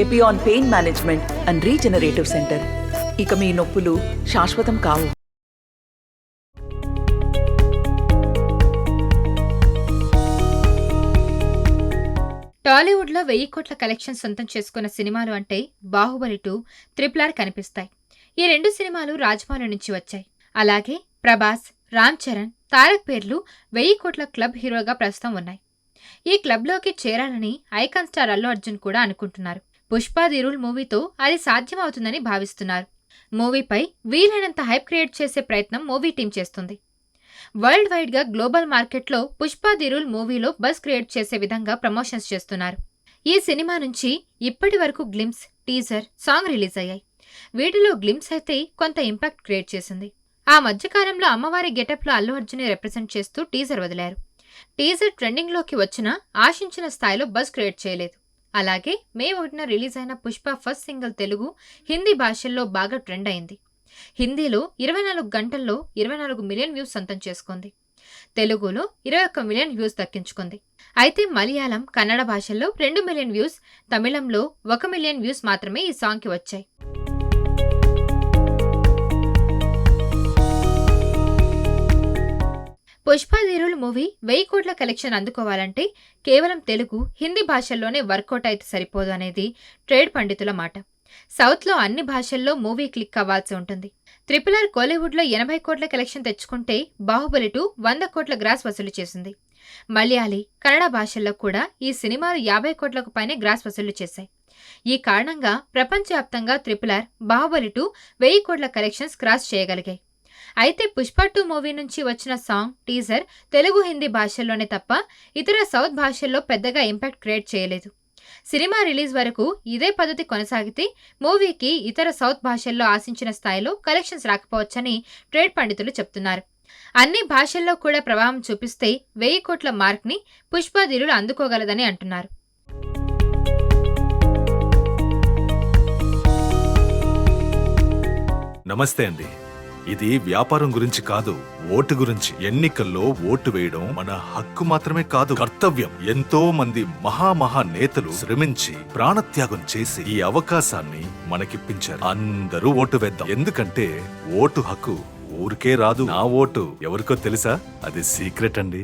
Epione pain management and regenerative centre. ఇక మీ నొప్పులు శాశ్వతం కావు. టాలీవుడ్లో 1000 కోట్ల కలెక్షన్ సొంతం చేసుకున్న సినిమాలు అంటే బాహుబలి 2, RRR కనిపిస్తాయి. ఈ 2 సినిమాలు రాజమౌళి నుంచి వచ్చాయి. అలాగే ప్రభాస్, రామ్ చరణ్, తారక్ పేర్లు 1000 కోట్ల క్లబ్ హీరోగా ప్రస్తుతం ఉన్నాయి. ఈ క్లబ్లోకి చేరాలని ఐకాన్ స్టార్ అల్లు అర్జున్ కూడా అనుకుంటున్నారు. పుష్ప ది రూల్ మూవీతో అది సాధ్యమవుతుందని భావిస్తున్నారు. మూవీపై వీలైనంత హైప్ క్రియేట్ చేసే ప్రయత్నం మూవీ టీం చేస్తుంది. వరల్డ్ వైడ్ గా గ్లోబల్ మార్కెట్లో పుష్ప ది రూల్ మూవీలో బజ్ క్రియేట్ చేసే విధంగా ప్రమోషన్స్ చేస్తున్నారు. ఈ సినిమా నుంచి ఇప్పటి వరకు గ్లిమ్స్, టీజర్, సాంగ్ రిలీజ్ అయ్యాయి. వీటిలో గ్లిమ్స్ అయితే కొంత ఇంపాక్ట్ క్రియేట్ చేసింది. ఆ మధ్యకాలంలో అమ్మవారి గెటప్లో అల్లు అర్జున్ రిప్రజెంట్ చేస్తూ టీజర్ వదిలారు. టీజర్ ట్రెండింగ్ లోకి వచ్చినా ఆశించిన స్థాయిలో బజ్ క్రియేట్ చేయలేదు. అలాగే మే 1న రిలీజ్ అయిన పుష్ప ఫస్ట్ సింగిల్ తెలుగు, హిందీ భాషల్లో బాగా ట్రెండ్ అయింది. హిందీలో 24 గంటల్లో 24 మిలియన్ వ్యూస్ సొంతం చేసుకుంది. తెలుగులో 21 మిలియన్ వ్యూస్ దక్కించుకుంది. అయితే మలయాళం, కన్నడ భాషల్లో 2 మిలియన్ వ్యూస్, తమిళంలో 1 మిలియన్ వ్యూస్ మాత్రమే ఈ సాంగ్కి వచ్చాయి. పుష్ప ది రూల్ మూవీ 1000 కోట్ల కలెక్షన్ అందుకోవాలంటే కేవలం తెలుగు, హిందీ భాషల్లోనే వర్కౌట్ అయితే సరిపోదు అనేది ట్రేడ్ పండితుల మాట. సౌత్లో అన్ని భాషల్లో మూవీ క్లిక్ అవ్వాల్సి ఉంటుంది. RRR కోలీవుడ్లో 80 కోట్ల కలెక్షన్ తెచ్చుకుంటే బాహుబలి 2 100 కోట్ల గ్రాస్ వసూలు చేసింది. మలయాళీ, కన్నడ భాషల్లో కూడా ఈ సినిమాలు 50 కోట్లకు పైనే గ్రాస్ వసూలు చేశాయి. ఈ కారణంగా ప్రపంచవ్యాప్తంగా RRR, బాహుబలి 2 1000 కోట్ల కలెక్షన్స్ క్రాస్ చేయగలిగాయి. అయితే పుష్ప 2 మూవీ నుంచి వచ్చిన సాంగ్, టీజర్ తెలుగు, హిందీ భాషల్లోనే తప్ప ఇతర సౌత్ భాషల్లో పెద్దగా ఇంపాక్ట్ క్రియేట్ చేయలేదు. సినిమా రిలీజ్ వరకు ఇదే పద్ధతి కొనసాగితే మూవీకి ఇతర సౌత్ భాషల్లో ఆశించిన స్థాయిలో కలెక్షన్స్ రాకపోవచ్చని ట్రేడ్ పండితులు చెప్తున్నారు. అన్ని భాషల్లో కూడా ప్రభావం చూపిస్తే 1000 కోట్ల మార్క్ ని పుష్ప ది రూల్ అందుకోగలదని అంటున్నారు. నమస్తే అండి. ఇది వ్యాపారం గురించి కాదు, ఓటు గురించి. ఎన్నికల్లో ఓటు వేయడం మన హక్కు మాత్రమే కాదు, కర్తవ్యం. ఎంతో మంది మహా నేతలు శ్రమించి ప్రాణత్యాగం చేసి ఈ అవకాశాన్ని మనకిప్పించారు. అందరూ ఓటు వేద్దాం. ఎందుకంటే ఓటు హక్కు ఊరికే రాదు. నా ఓటు ఎవరికో తెలుసా? అది సీక్రెట్ అండి.